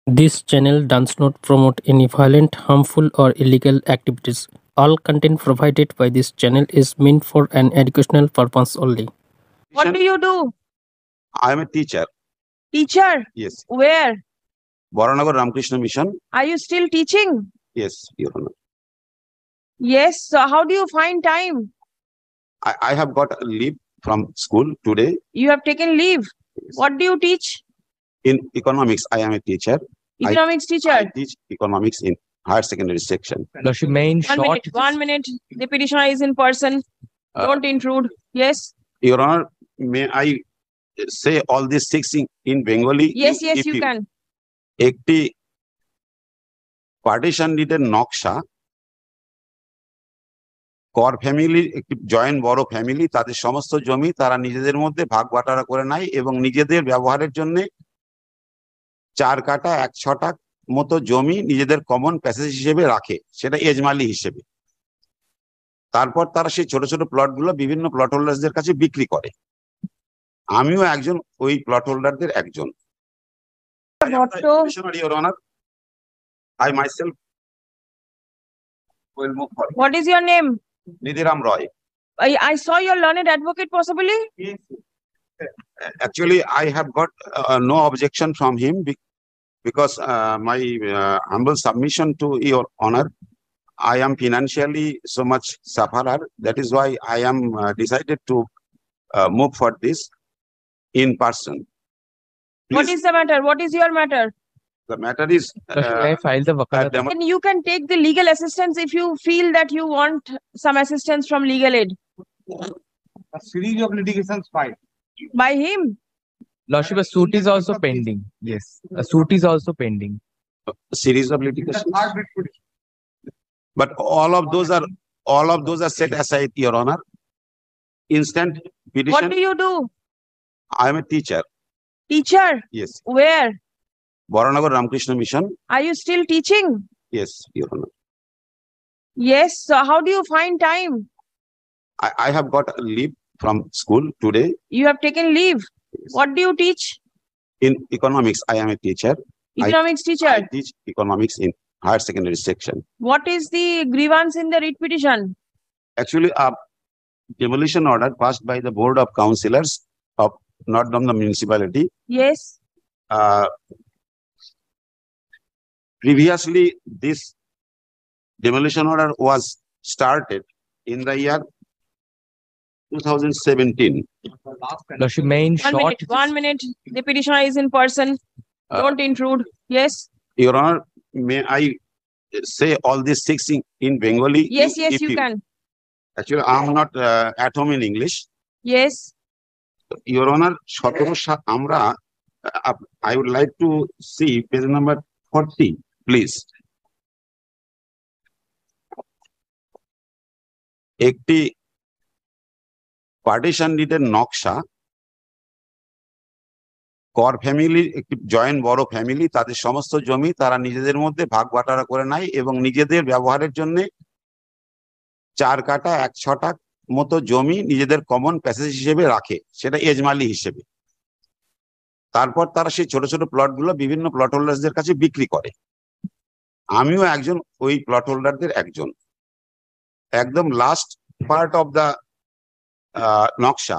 This channel does not promote any violent, harmful, or illegal activities. All content provided by this channel is meant for an educational purpose only. What do you do? I am a teacher. Teacher? Yes. Where? Baranagar Ramakrishna Mission. Are you still teaching? Yes, Your Honor. Yes. So how do you find time? I have got a leave from school today. You have taken leave. Yes. What do you teach? In economics, I am a teacher. Economics teacher. I teach economics in higher secondary section. Lordship, may in One short. minute. 1 minute. The petitioner is in person. Don't intrude. Yes. Your Honor, may I say all these six in Bengali? Yes, If you can. একটি partition ডিডের নকশা কর ফ্যামিলির একটি joint বড় family, তাদের সমস্ত জমি তারা নিজেদের মধ্যে ভাগ বাটোয়ারা করে নেয় এবং নিজেদের ব্যবহারের জন্য 4 কাঠা 1 ছটা মতো জমি নিজেদের কমন প্যাসেজ হিসেবে রাখে, সেটা এজমালি হিসেবে। তারপর তারা সেই ছোট ছোট প্লটগুলো বিভিন্ন প্লট হোল্ডারদের কাছে বিক্রি করে। আমিও একজন ওই প্লট হোল্ডারদের একজন। Your Honor, I myself will move forward. What is your name? Nidhiram Roy. I saw your learned advocate possibly. Actually, I have got no objection from him because my humble submission to Your Honor, I am financially so much sufferer. That is why I am decided to move for this in person. Please. What is the matter? What is your matter? The matter is Lordship, may I file the wakalat? And you can take the legal assistance if you feel that you want some assistance from legal aid. A series of litigations filed. By him. Lordship, a suit is also pending. Yes, a suit is also pending. series of litigation. But all of those are set aside, Your Honor. Instant petition. What do you do? I am a teacher. Teacher? Yes. Where? Baranagar Ramakrishna Mission. Are you still teaching? Yes, Your Honor. Yes. So how do you find time? I have got a leave from school today. You have taken leave. Yes. What do you teach? In economics, I am a teacher. Economics teacher. I teach economics in higher secondary section. What is the grievance in the writ petition? Actually, a demolition order passed by the Board of Councillors of North Damdam municipality. Yes. Previously, this demolition order was started in the year 2017. Lordship, may in short. 1 minute. The petitioner is in person. Don't intrude. Yes. Your Honor, may I say all these six in Bengali? Yes, If you can. Actually, I'm not at home in English. Yes. Your Honor, I would like to see page number 40, please. একটি partition ডিডের নকশা কর ফ্যামিলির একটি joint বড় family, তাদের সমস্ত জমি তারা নিজেদের মধ্যে ভাগ বাটোয়ারা করে নেয় এবং নিজেদের ব্যবহারের জন্য 4 কাঠা 1 ছটা মতো জমি নিজেদের কমন প্যাসেজ হিসেবে রাখে, সেটা এজমালি হিসেবে। তারপর তারা সেই ছোট ছোট প্লটগুলো বিভিন্ন প্লট হোল্ডারদের কাছে বিক্রি করে। আমিও একজন ওই প্লট হোল্ডারদের একজন। একদম লাস্ট পার্ট অফ দ্য নকশা,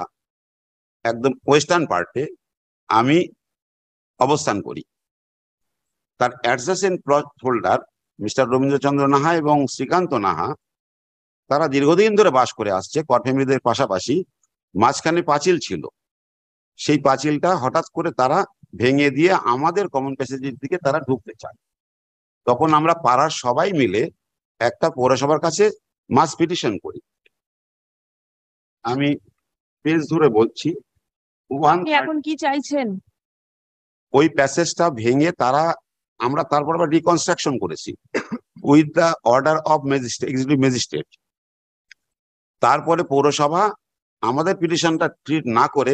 একদম ওয়েস্টার্ন পার্টে আমি অবস্থান করি। তার adjacent plot holder mister Rabindrachandra Naha এবং শ্রীকান্ত নাহা, তারা দীর্ঘদিন ধরে বাস করে আসছে কর ফ্যামিলিদের পাশাপাশি। মাঝখানে পাঁচিল ছিল, সেই পাঁচিলটা হঠাৎ করে তারা ভেঙে দিয়ে আমাদের কমন প্যাসেজের দিকে তারা ঢুকতে চায়। তখন আমরা পাড়ার সবাই মিলে একটা পৌরসভার কাছে মাস পিটিশন করি। আমি পেজ ধরে বলছি। আপনি এখন কি চাইছেন? ওই প্যাসেজটা ভেঙে আমরা তারপর আবার রিকনস্ট্রাকশন করেছি with the order of magistrate, executive magistrate. তারপরে পৌরসভা আমাদের পিটিশনটা ট্রিট না করে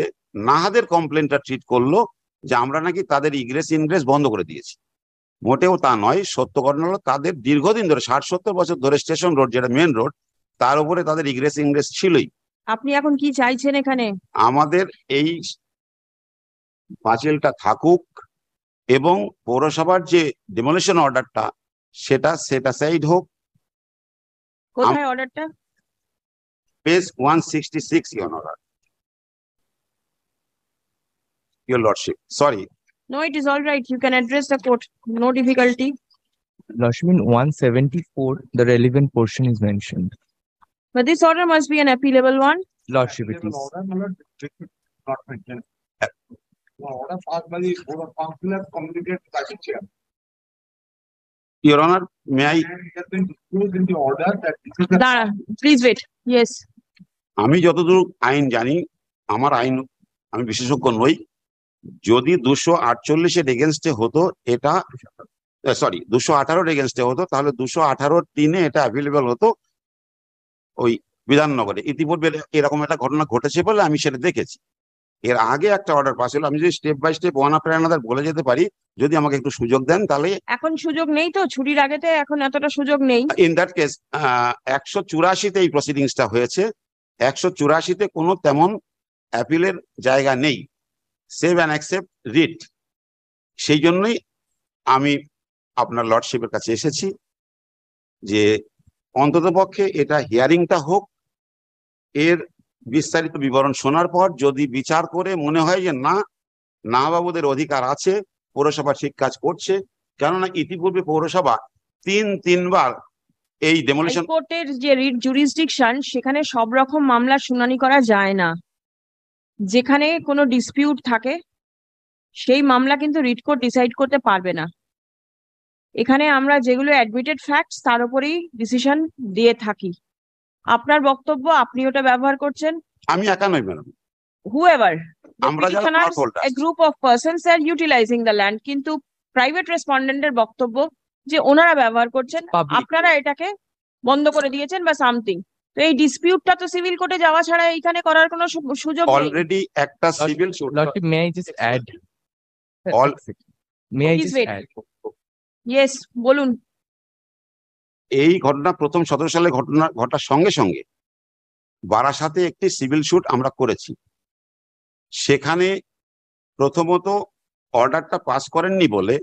নাহাদের কমপ্লেনটা ট্রিট করলো যে আমরা নাকি তাদের ইগ্রেস ইনগ্রেস বন্ধ করে দিয়েছি। মোটেও তা নয়। সত্য ঘটনা হলো তাদের দীর্ঘদিন ধরে 60-70 বছর ধরে স্টেশন রোড, যেটা মেন রোড, তার উপরে তাদের ইগ্রেস ইনগ্রেস ছিলই। আপনি এখন কি চাইছেন এখানে? আমাদের এই পাঁচিলটা থাকুক, এবং পৌরসভার যে ডেমোলিশন অর্ডারটা সেটা সেট অ্যাসাইড হোক। কোথায় অর্ডারটা? Page 166, Your Honor. Your Lordship, sorry. No, it is all right. You can address the court. No difficulty. Lordship, in 174, the relevant portion is mentioned. But this order must be an appealable one. Lordship, it is. Not mentioned. Order passed by the Board of Councillors communicated by the chair. Your Honor, may I? And it has been disclosed in the order that this is the Dara, please wait. Yes. আমি যতদূর আইন জানি, আমার আইন আমি বিশেষজ্ঞ নই, যদি 248-এর এগেনস্টে হতো এটা, সরি 218-এর এগেনস্টে হতো, তাহলে 218-3 এটা অ্যাভেলেবল হতো ওই বিধাননগরে। ইতিপূর্বে এরকম একটা ঘটনা ঘটেছে বলে আমি সেটা দেখেছি। এর আগে একটা অর্ডার পাস হলো, আমি যদি step by step one after another বলে যেতে পারি, যদি আমাকে একটু সুযোগ দেন তাহলে। এখন সুযোগ নেই তো, ছুটির আগেতে এখন এতটা সুযোগ নেই। ইন দ্যাট কেস 184-তে এই প্রসিডিংসটা হয়েছে। 184-তে কোনো তেমন অ্যাপিলের জায়গা নেই, সেভ অ্যান্ড অ্যাকসেপ্ট রিট। সেই জন্যই আমি আপনার লর্ডশিপের কাছে এসেছি যে অন্ততপক্ষে এটা হিয়ারিংটা হোক, এর বিস্তারিত বিবরণ শোনার পর যদি বিচার করে মনে হয় যে না বাবুদের অধিকার আছে, পৌরসভা ঠিক কাজ করছে, কেননা ইতিপূর্বে পৌরসভা তিনবার এই ডেমোলিশন। হাইকোর্টের যে রিট জুরিসডিকশন, সেখানে সব রকম মামলা শুনানি করা যায় না। যেখানে কোনো ডিসপিউট থাকে সেই মামলা কিন্তু রিট কোর্ট ডিসাইড করতে পারবে না। এখানে আমরা যেগুলো অ্যাডমিটেড ফ্যাক্টস তার উপরেই ডিসিশন দিয়ে থাকি। আপনার বক্তব্য, আপনি ওটা ব্যবহার করছেন। আমি একা নই ম্যাডাম, whoever the আমরা যারা petitioners, court holders, a group of persons are utilizing the land, কিন্তু প্রাইভেট রেসপন্ডেন্টের বক্তব্য যে ওনারা ব্যবহার করছেন, Public. আপনারা এটাকে বন্ধ করে দিয়েছেন বা সামথিং। তো এই ডিসপিউটটা তো সিভিল কোর্টে যাওয়া ছাড়া এইখানে করার কোনো সুযোগ নেই। অলরেডি একটা civil suit. Lordship, may I just add? All- May I Please just wait. add? Yes, বলুন। এই ঘটনা প্রথম 17 সালে ঘটার সঙ্গে সঙ্গে বারাসাতে একটি সিভিল সুট আমরা করেছি। সেখানে প্রথমত অর্ডারটা পাস করেননি বলে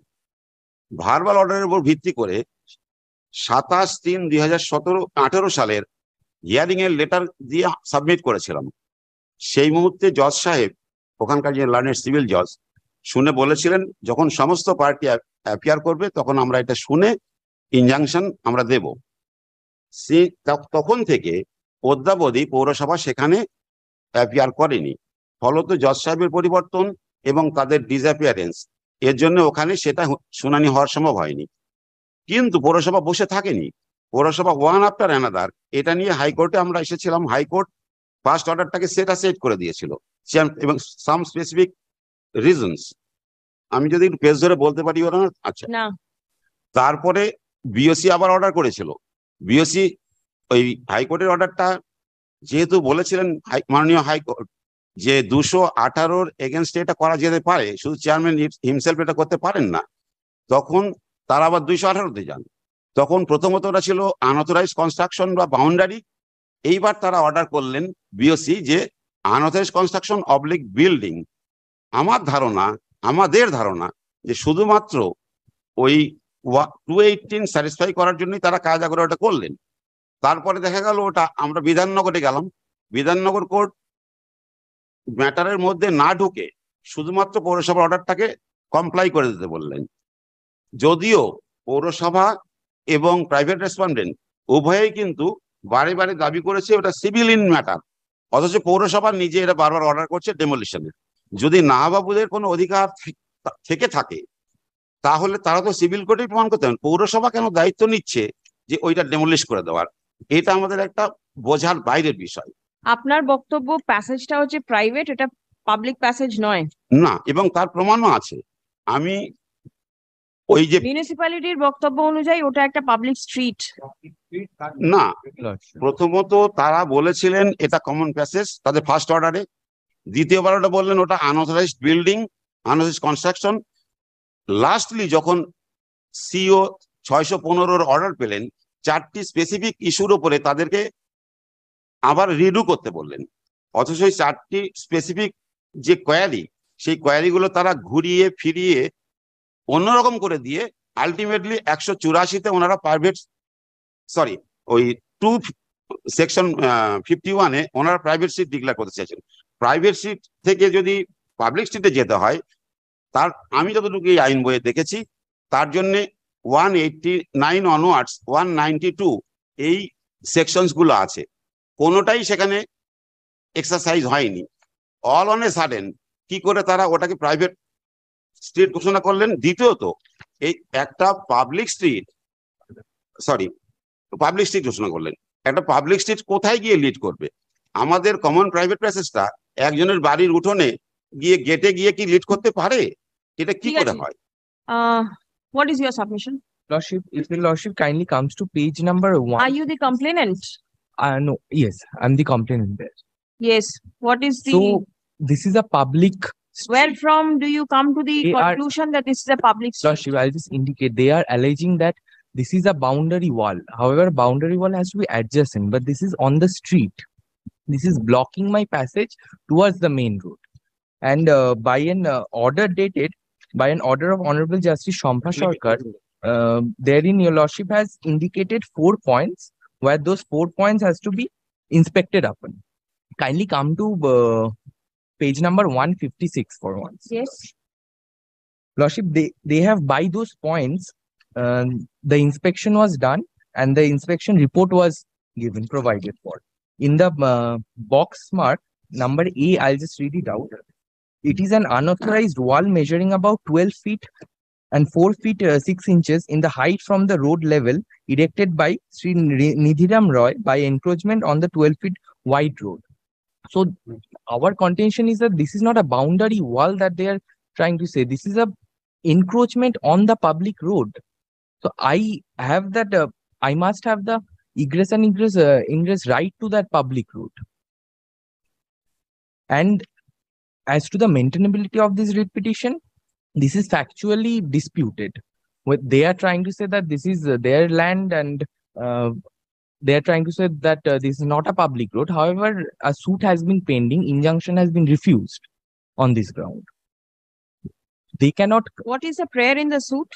ভার্বাল অর্ডারের উপর ভিত্তি করে 27/3/2018 সালের হিয়ারিং এর লেটার দিয়ে সাবমিট করেছিলাম। সেই মুহূর্তে জজ সাহেব, ওখানকার যে লার্নেড সিভিল জজ, শুনে বলেছিলেন যখন সমস্ত পার্টি অ্যাপিয়ার করবে তখন আমরা এটা শুনে ইনজাংশন আমরা দেব। তখন থেকে অদ্যাবধি পৌরসভা সেখানে অ্যাপিয়ার করেনি। ফলত জজ সাহেবের পরিবর্তন এবং তাদের ডিসঅ্যাপিয়ারেন্স, এর জন্য ওখানে সেটা শুনানি হওয়ার সম্ভব হয়নি। কিন্তু পৌরসভা বসে থাকেনি, পৌরসভা ওয়ান আফটার অ্যানাদার এটা নিয়ে হাইকোর্টে আমরা এসেছিলাম। হাইকোর্ট ফার্স্ট অর্ডারটাকে সেট অ্যাসাইড করে দিয়েছিল এবং সাম স্পেসিফিক রিজনস। আমি যদি একটু পেজ ধরে বলতে পারি ওরা। আচ্ছা, না, তারপরে বিওসি আবার অর্ডার করেছিল। বিওসি ওই হাইকোর্টের অর্ডারটা যেহেতু বলেছিলেন মাননীয় হাইকোর্ট যে 218-র এগেনস্টে এটা করা যেতে পারে, শুধু চেয়ারম্যান হিমসেলফ এটা করতে পারেন না, তখন তারা আবার 218-তে যান। তখন প্রথমত ওটা ছিল আনঅথরাইজ কনস্ট্রাকশন বা বাউন্ডারি। এইবার তারা অর্ডার করলেন বিওসি যে আনঅথরাইজ কনস্ট্রাকশন অবলিক বিল্ডিং। আমাদের ধারণা যে শুধুমাত্র ওই 218 স্যাটিসফাই করার জন্যই তারা কায়দা করে ওটা করলেন। তারপরে দেখা গেল ওটা আমরা বিধাননগরে গেলাম, বিধাননগর কোর্ট ম্যাটারের মধ্যে না ঢুকে শুধুমাত্র পৌরসভার অর্ডারটাকে কমপ্লাই করে দিতে বললেন। যদিও পৌরসভা এবং প্রাইভেট রেসপন্ডেন্ট উভয়েই কিন্তু বারে বারে দাবি করেছে ওটা সিভিল ইন ম্যাটার, অথচ পৌরসভা নিজে এটা বারবার অর্ডার করছে ডেমোলিশনের। যদি না বাবুদের কোনো অধিকার থেকে থাকে তাহলে তারা তো সিভিল কোর্টে প্রমাণ করতে হবে। পৌরসভা কেন দায়িত্ব নিচ্ছে যে ওইটা ডেমোলিশ করে দেওয়ার? এটা আমাদের একটা বোঝার বাইরের বিষয়। আপনার বক্তব্য প্যাসেজটা হচ্ছে প্রাইভেট, এটা পাবলিক প্যাসেজ নয় না, এবং তার প্রমাণও আছে। আমি ওই যে মিউনিসিপ্যালিটির বক্তব্য অনুযায়ী ওটা একটা পাবলিক স্ট্রিট। না, Lordship. প্রথমত তারা বলেছিলেন এটা কমন প্যাসেজ তাদের ফার্স্ট অর্ডারে, দ্বিতীয়বার ওটা বললেন ওটা unauthorised building, unauthorised construction. Lastly যখন সিও 615-র অর্ডার পেলেন, 4টি স্পেসিফিক ইস্যুর উপরে তাদেরকে আবার রিডু করতে বললেন। অথচ ওই 4টি স্পেসিফিক যে কোয়ারি, সেই কোয়ারিগুলো তারা ঘুরিয়ে ফিরিয়ে অন্যরকম করে দিয়ে আলটিমেটলি 184-তে ওনারা প্রাইভেট, সরি ওই সেকশন 51-এ ওনারা প্রাইভেট সিট ডিক্লেয়ার করতে চাইছেন। প্রাইভেট সিট থেকে যদি পাবলিক সিটে যেতে হয়, তার আমি যতটুকু এই আইন বইয়ে দেখেছি, তার জন্য 189 অনওয়ার্ডস 192 এই সেকশনস গুলো আছে, কোনোটাই সেখানে এক্সারসাইজ হয়নি। অল অন এ সাডেন কি করে তারা ওটাকে প্রাইভেট স্ট্রিট ঘোষণা করলেন? দ্বিতীয়ত, এই একটা পাবলিক স্ট্রিট ঘোষণা করলেন, একটা পাবলিক স্ট্রিট কোথায় গিয়ে লিড করবে? আমাদের কমন প্রাইভেট প্যাসেজটা একজনের বাড়ির উঠোনে গিয়ে গেটে গিয়ে কি লিড করতে পারে? এটা কি করে হয়? What is your submission? Lordship, if the Lordship kindly comes to page number 1. Are you the complainant? No, yes, I'm the complainant there. Yes. What is the, So this is a public where from do you come to the They are- conclusion that this is a public street? Lordship, I'll just indicate they are alleging that this is a boundary wall. However, boundary wall has to be adjacent, but this is on the street. This is blocking my passage towards the main road. And by an order of Honorable Justice Shampha Sarkar, therein your Lordship has indicated 4 points where those 4 points has to be inspected upon. Kindly come to page number 156 for once. Yes. Lordship, they have by those points, the inspection was done and the inspection report was provided for. In the box mark number A, I'll just read it out. It is an unauthorized wall measuring about 12 feet and 4 feet 6 inches in the height from the road level, erected by Sri Nidhiram Roy by encroachment on the 12 feet wide road. So our contention is that this is not a boundary wall that they are trying to say. This is a encroachment on the public road. So I have that, I must have the egress and ingress right to that public road. And as to the maintainability of this writ petition, this is factually disputed. They are trying to say that this is their land, and they are trying to say that this is not a public road. However, a suit has been pending, injunction has been refused on this ground. They cannot What is the prayer in the suit?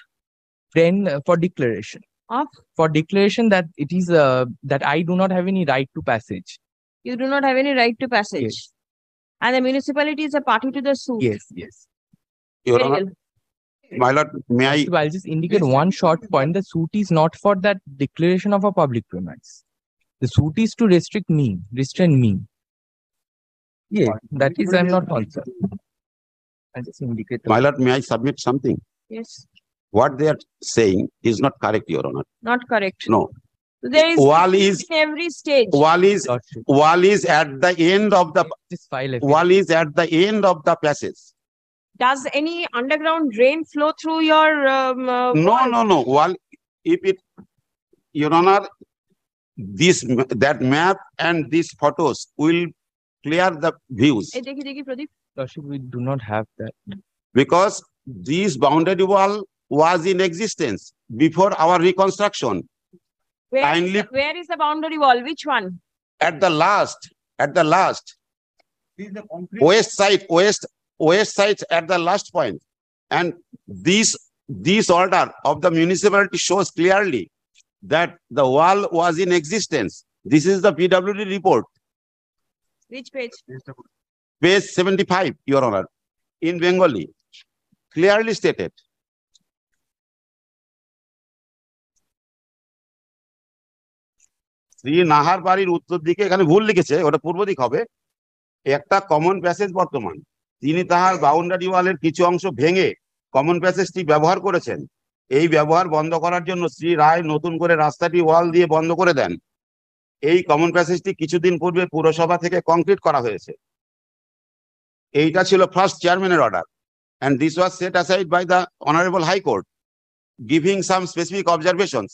then for declaration. Of? For declaration that it is that I do not have any right to passage. You do not have any right to passage. Yes. And the municipality is a party to the suit. Yes, yes. Your Very Honor, well. my lord, may I? So I'll just indicate one short point. The suit is not for that declaration of a public premise. The suit is to restrain me. Yeah, that is I'm not concerned. I'll just indicate. My lord, may I submit something? Yes. What they are saying is not correct, Your Honor. Not correct. No. There is Wall is in every stage. Lordship. wall is at the end of the Just file a wall is at the end of the passage. Does any underground drain flow through your wall? No. Wall, if it, Your Honor, that map and these photos will clear the views, Hey, dekhi, Pradeep. Lordship, we do not have that. because this boundary wall was in existence before our reconstruction. Where is the boundary wall? Which one? At the last, This is the concrete. west side at the last point. And this order of the municipality shows clearly that the wall was in existence. This is the PWD report, Which page? page 75, Your Honor, in Bengali, clearly stated. Shri Nahar বাড়ির উত্তর দিকে, এখানে ভুল লিখেছে, ওটা পূর্ব দিক হবে, একটা কমন প্যাসেজ বর্তমান। তিনি তাহার বাউন্ডারি ওয়ালের কিছু অংশ ভেঙে কমন প্যাসেজটি ব্যবহার করেছেন। এই ব্যবহার বন্ধ করার জন্য শ্রী রায় নতুন করে রাস্তাটি ওয়াল দিয়ে বন্ধ করে দেন। এই কমন প্যাসেজটি কিছুদিন পূর্বে পুরসভা থেকে কংক্রিট করা হয়েছে। এইটা ছিল ফার্স্ট চেয়ারম্যানের order, and this was set aside by the Honorable High Court, giving some specific observations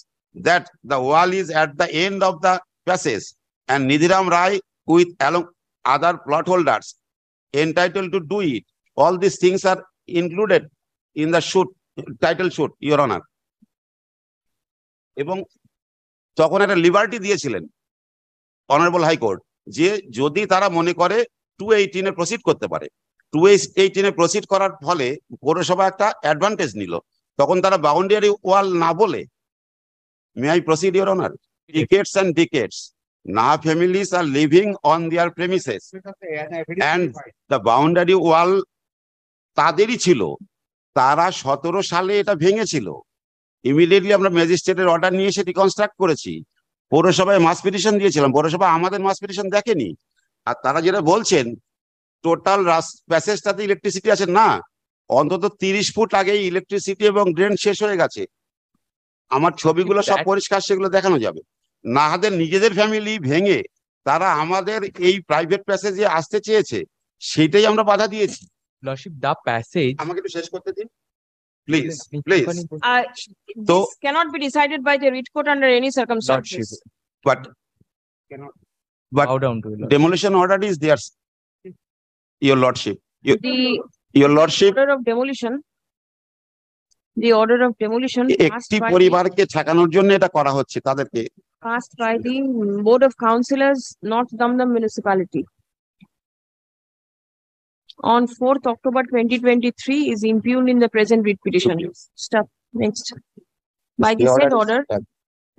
that the wall is at the end of the passage, and Nidhiram Rai with along other plot holders entitled to do it. All these things are included in the title shoot, Your Honor. এবং তখন একটা liberty দিয়েছিলেন honourable high court, যে যদি তারা মনে করে 218 proceed করতে পারে। 218 প্রসিড করার ফলে পৌরসভা একটা অ্যাডভান্টেজ নিল। তখন তারা বাউন্ডারি ওয়াল না বলে, may I proceed your honour, decades and decades now families are living on their premises and the boundary wall তাদেরই ছিল, তারা 17 সালে এটা ভেঙেছিল। ইমিডিয়েটলি আমরা ম্যাজিস্ট্রেটের অর্ডার নিয়ে সেটি কনস্ট্রাক্ট করেছি, পৌরসভায় মাস পিটিশন দিয়েছিলাম, পৌরসভা আমাদের মাস পিটিশন দেখেনি। আর তারা যেটা বলছেন টোটাল প্যাসেজটাতে ইলেকট্রিসিটি আছে, না, অন্তত 30 ফুট আগেই ইলেকট্রিসিটি এবং ড্রেন শেষ হয়ে গেছে। আমার ছবিগুলো সব পরিষ্কার, সেগুলো দেখানো যাবে। নাহাদের নিজেদের ফ্যামিলি ভেঙে তারা আমাদের এই প্রাইভেট প্যাসেজে আসতে চেয়েছে, সেটাই আমরা বাধা দিয়েছি। Lordship, the passage. আমাকে একটু শেষ করতে দিন please, So- This cannot be decided by the writ court under any circumstances. But but Bow down to it. demolition order is theirs, your lordship, The your lordship। order of demolition, the order of demolition একটি পরিবারকে ঠেকানোর জন্য এটা করা হচ্ছে, তাদেরকে passed by the Board of Councillors, North Damdam Municipality on 4th October 2023 is impugned in the present writ petition. Stop. Next. By the said order,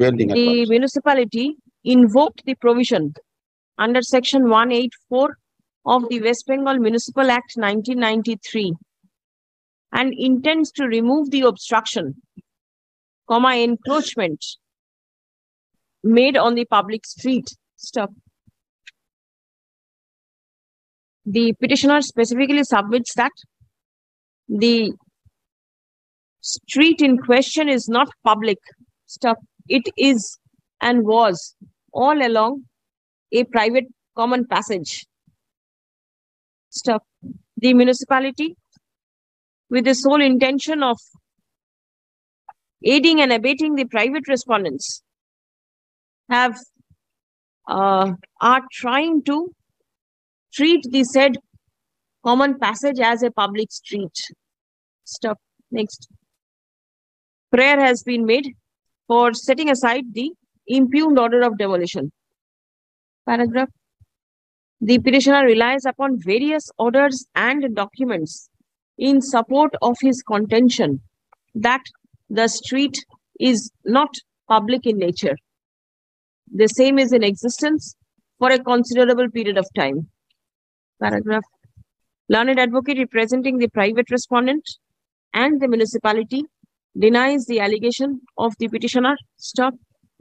pending at the once. municipality invoked the provision under section 184 of the West Bengal Municipal Act 1993 and intends to remove the obstruction, encroachment made on the public street. Stop. The petitioner specifically submits that the street in question is not public. Stop. It is and was all along a private common passage. Stop. The municipality, with the sole intention of aiding and abetting the private respondents, are trying to treat the said common passage as a public street. Stop. Next. Prayer has been made for setting aside the impugned order of demolition. Paragraph. The petitioner relies upon various orders and documents in support of his contention that the street is not public in nature. The same is in existence for a considerable period of time. Paragraph. Learned advocate representing the private respondent and the municipality denies the allegation of the petitioner. Stop.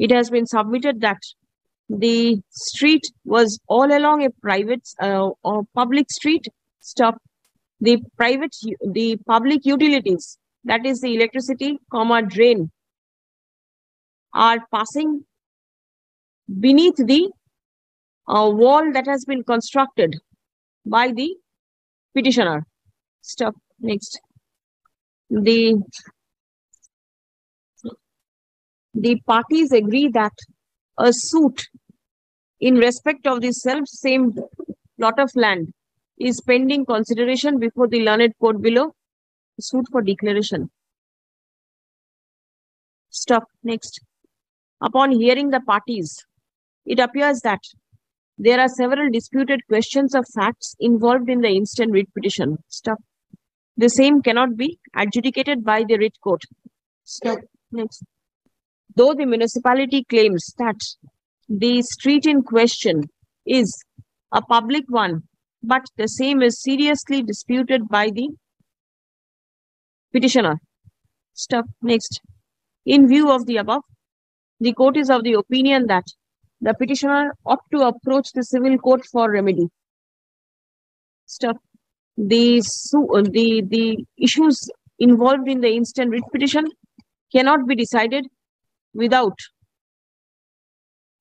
It has been submitted that the street was all along a private or public street. Stop. The public utilities, that is the electricity, drain, are passing beneath the wall that has been constructed by the petitioner. Stop. Next. The parties agree that a suit in respect of the same plot of land is pending consideration before the learned court below, suit for declaration. Stop. Next. Upon hearing the parties, it appears that there are several disputed questions of facts involved in the instant writ petition. Stop. The same cannot be adjudicated by the writ court. Stop. Next. Though the municipality claims that the street in question is a public one, but the same is seriously disputed by the petitioner. Stop. Next. In view of the above, the court is of the opinion that the petitioner ought to approach the civil court for remedy. Stop. The issues involved in the instant writ petition cannot be decided without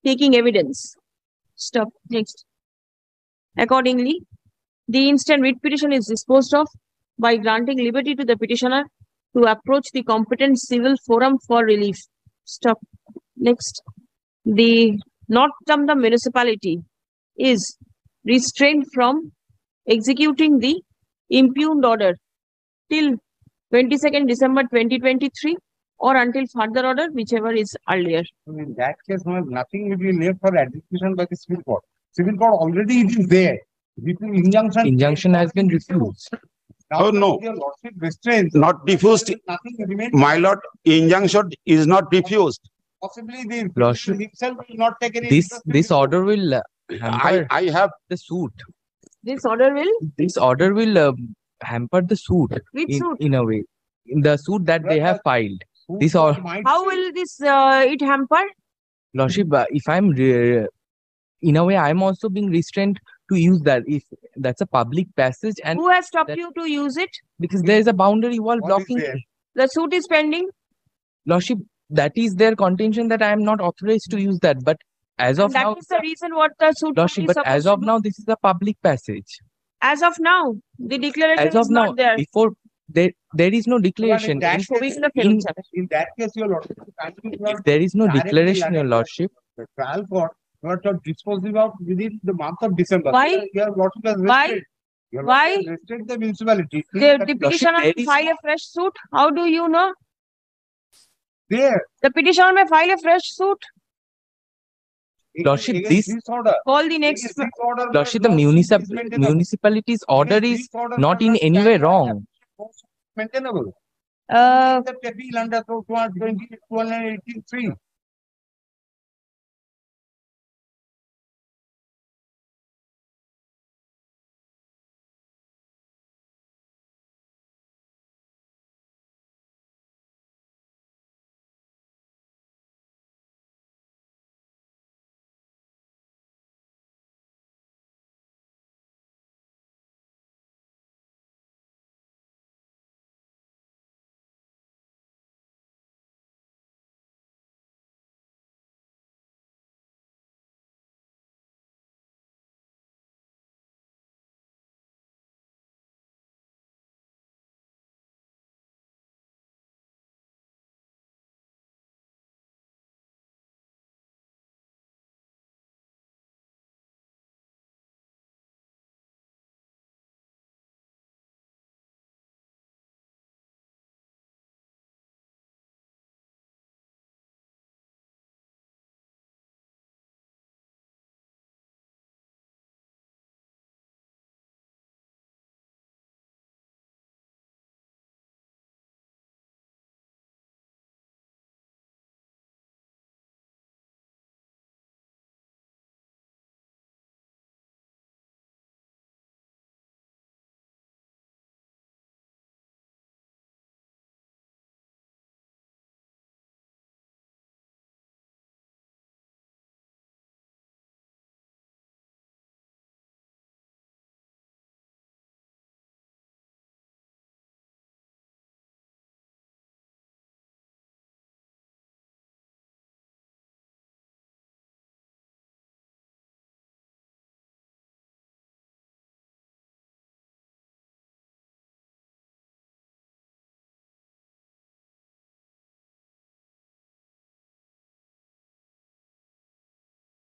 taking evidence. Stop. Next. Accordingly, the instant writ petition is disposed of by granting liberty to the petitioner to approach the competent civil forum for relief. Stop. Next. The North Damdam municipality is restrained from executing the impugned order till 22nd December 2023 or until further order, whichever is earlier. In that case, nothing will be left for execution by the civil court. Civil court already it is there. Injunction Injunction has been refused. Oh, no. Your lordship restrains. Not diffused. Nothing remains. My lord, injunction is not diffused. Possibly the Lordship, himself will not take any. this order will hamper I have, the suit. This order will, This order will hamper the suit which suit? in a way. In the suit that they have filed. This or How will this it hamper? Lordship, if I'm in a way, I'm also being restrained to use that. If that's a public passage, and Who has stopped that- you to use it? because there is a boundary wall blocking. The suit is pending. Lordship, that is their contention that I am not authorized to use that. But as And of that now, is the reason what the suit Lordship, is but supposed as to of do. now, this is a public passage. As of now, the declaration As of is now, not there. before there is no declaration. that In- ছবি গুলো in- ফেরত যাবে। In that case, your lordship. if there is no Directly declaration, your under lordship, The trial court, you are to dispose of within the month of December. Why? Your lordship has Why? restrained. Your Why? lordship has restrained the municipality. The petitioner there will is- file a fresh suit. How do you know? There. The petitioner may file a fresh suit. Lordship, Against this- order. Call the next. Against this order, Lordship, the lordship is maintainable. municipality's order Against is this order, not your in lordship any way can- wrong. Maintainable. Uh, The appeal under 283.